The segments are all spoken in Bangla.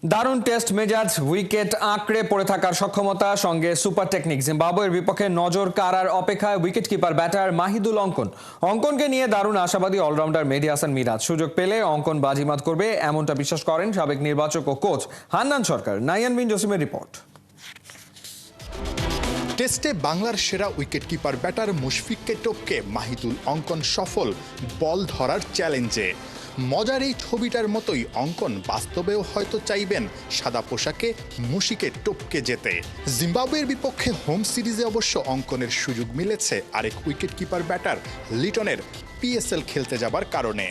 দারুণ টেস্ট মেজাজ, উইকেট আঁকড়ে পড়ে থাকার সক্ষমতা, সঙ্গে সুপার টেকনিক। জিম্বাবুয়ের বিপক্ষে নজর কাড়ার অপেক্ষায় উইকেট কিপার ব্যাটার মাহিদুল অঙ্কনকে নিয়ে দারুণ আশাবাদী অলরাউন্ডার মেহেদী হাসান মিরাজ। সুযোগ পেলে অঙ্কন বাজিমাত করবে এমনটা বিশ্বাস করেন সাবেক নির্বাচক ও কোচ হান্নান সরকার। নাইয়ান বিন জসিমের রিপোর্ট। টেস্টে বাংলার সেরা উইকেট কিপার ব্যাটার মুশফিককে টপকে মাহিদুল অঙ্কন সফল বল ধরার চ্যালেঞ্জে। মজার এই ছবিটার মতোই অঙ্কন বাস্তবেও হয়তো চাইবেন সাদা পোশাকে মুশিকে টপকে যেতে। জিম্বাবুয়ের বিপক্ষে হোম সিরিজে অবশ্য অঙ্কনের সুযোগ মিলেছে আরেক উইকেট কিপার ব্যাটার লিটনের পিএসএল খেলতে যাবার কারণে।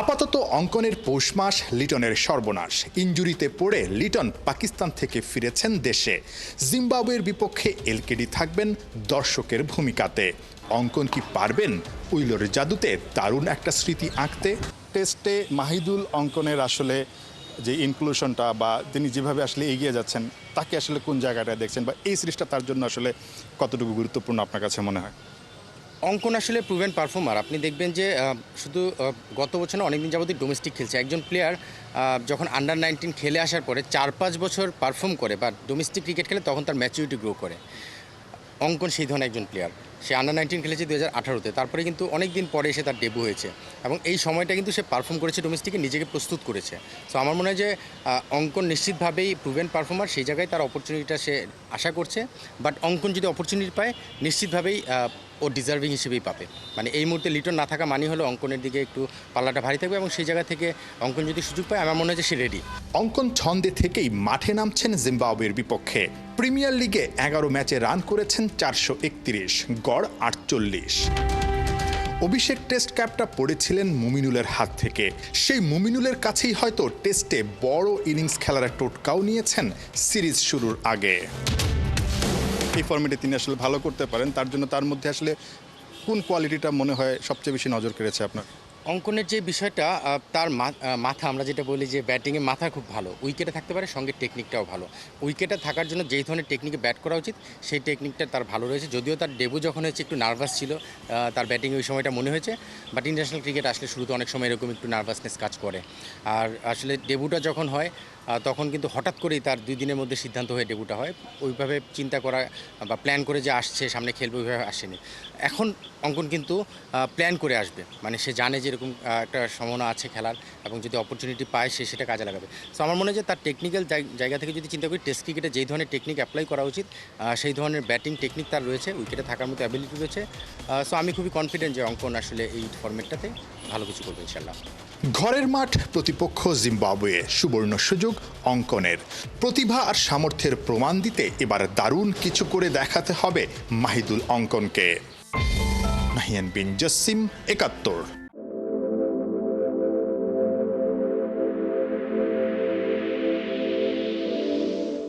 আপাতত অঙ্কনের পৌষ মাস, লিটনের সর্বনাশ। ইনজুরিতে পড়ে লিটন পাকিস্তান থেকে ফিরেছেন দেশে। জিম্বাবুয়ের বিপক্ষে এলকেডি থাকবেন দর্শকের ভূমিকাতে। অঙ্কন কি পারবেন উইলোর জাদুতে দারুণ একটা স্মৃতি আঁকতে? টেস্টে মাহিদুল অঙ্কনের আসলে যে ইনক্লুশনটা বা তিনি যেভাবে আসলে এগিয়ে যাচ্ছেন, তাকে আসলে কোন জায়গাটা দেখছেন বা এই সিরিজটা তার জন্য আসলে কতটুকু গুরুত্বপূর্ণ আপনার কাছে মনে হয়? অঙ্কন আসলে প্রুভেন পারফর্মার। আপনি দেখবেন যে শুধু গত বছর না, অনেকদিন যাবতীয় ডোমেস্টিক খেলছে। একজন প্লেয়ার যখন আন্ডার-19 খেলে আসার পরে 4-5 বছর পারফর্ম করে বা ডোমেস্টিক ক্রিকেট খেলে, তখন তার ম্যাচুরিটি গ্রো করে। অঙ্কন সেই ধরনের একজন প্লেয়ার। সে আন্ডার-19 খেলেছে 2018-তে, তারপরে কিন্তু অনেক দিন পরে এসে তার ডেবু হয়েছে এবং এই সময়টা কিন্তু সে পারফর্ম করেছে, ডোমেস্টিকে নিজেকে প্রস্তুত করেছে। সো আমার মনে হয় যে অঙ্কন নিশ্চিতভাবেই প্রুভেন পারফর্মার, সেই জায়গায় তার অপরচুনিটিটা সে আশা করছে। বাট অঙ্কন যদি অপরচুনিটি পায়, নিশ্চিতভাবেই ও ডিজার্ভিং হিসেবেই পাবে। মানে এই মুহূর্তে লিটন না থাকা মানে হলো অঙ্কনের দিকে একটু পাল্লাটা ভারী থাকবে এবং সেই জায়গা থেকে অঙ্কন যদি সুযোগ পায়, আমার মনে হয় যে সে রেডি। অঙ্কন ছন্দে থেকেই মাঠে নামছেন জিম্বাবুয়ের বিপক্ষে। প্রিমিয়ার লিগে 11 ম্যাচে রান করেছেন 431, গড় 48। অভিষেক টেস্ট ক্যাপটা পড়েছিলেন মুমিনুলের হাত থেকে। সেই মুমিনুলের কাছেই হয়তো টেস্টে বড় ইনিংস খেলার টোটকাও নিয়েছেন সিরিজ শুরুর আগে। এই ফর্মেটে তিনি আসলে ভালো করতে পারেন, তার জন্য তার মধ্যে আসলে কোন কোয়ালিটিটা মনে হয় সবচেয়ে বেশি নজর কেড়েছে আপনার? অঙ্কনের যে বিষয়টা, তার মাথা, আমরা যেটা বলি যে ব্যাটিংয়ে মাথা খুব ভালো, উইকেটে থাকতে পারে, সঙ্গে টেকনিকটাও ভালো। উইকেটে থাকার জন্য যেই ধরনের টেকনিকে ব্যাট করা উচিত, সেই টেকনিকটা তার ভালো রয়েছে। যদিও তার ডেবু যখন হয়েছে একটু নার্ভাস ছিল, তার ব্যাটিংয়ে ওই সময়টা মনে হয়েছে। বাট ইন্টারন্যাশনাল ক্রিকেট আসলে শুরুতে অনেক সময় এরকম একটু নার্ভাসনেস কাজ করে। আর আসলে ডেবুটা যখন হয়, তখন কিন্তু হঠাৎ করেই তার 2 দিনের মধ্যে সিদ্ধান্ত হয়ে ডেবুটা হয়। ওইভাবে চিন্তা করা বা প্ল্যান করে যে আসছে, সামনে খেলবে, ওইভাবে আসেনি। এখন অঙ্কন কিন্তু প্ল্যান করে আসবে, মানে সে জানে যে এরকম একটা সম্ভাবনা আছে খেলার, এবং যদি অপরচুনিটি পায় সে সেটা কাজে লাগাবে। সো আমার মনে হয় যে তার টেকনিক্যাল জায়গা থেকে যদি চিন্তা করি, টেস্ট ক্রিকেটে যেই ধরনের টেকনিক অ্যাপ্লাই করা উচিত, সেই ধরনের ব্যাটিং টেকনিক তার রয়েছে, উইকেটে থাকার মতো অ্যাবিলিটি রয়েছে। সো আমি খুবই কনফিডেন্ট যে অঙ্কন আসলে এই ফরম্যাটটাতে ভালো কিছু করবে ইনশাল্লাহ। ঘরের মাঠ, প্রতিপক্ষ জিম্বাবুয়ে, সুবর্ণ সুযোগ অঙ্কনের। প্রতিভা আর সামর্থ্যের প্রমাণ দিতে এবার দারুণ কিছু করে দেখাতে হবে মাহিদুল অঙ্কনকে। নাহিয়ান বিন জসিম, 71।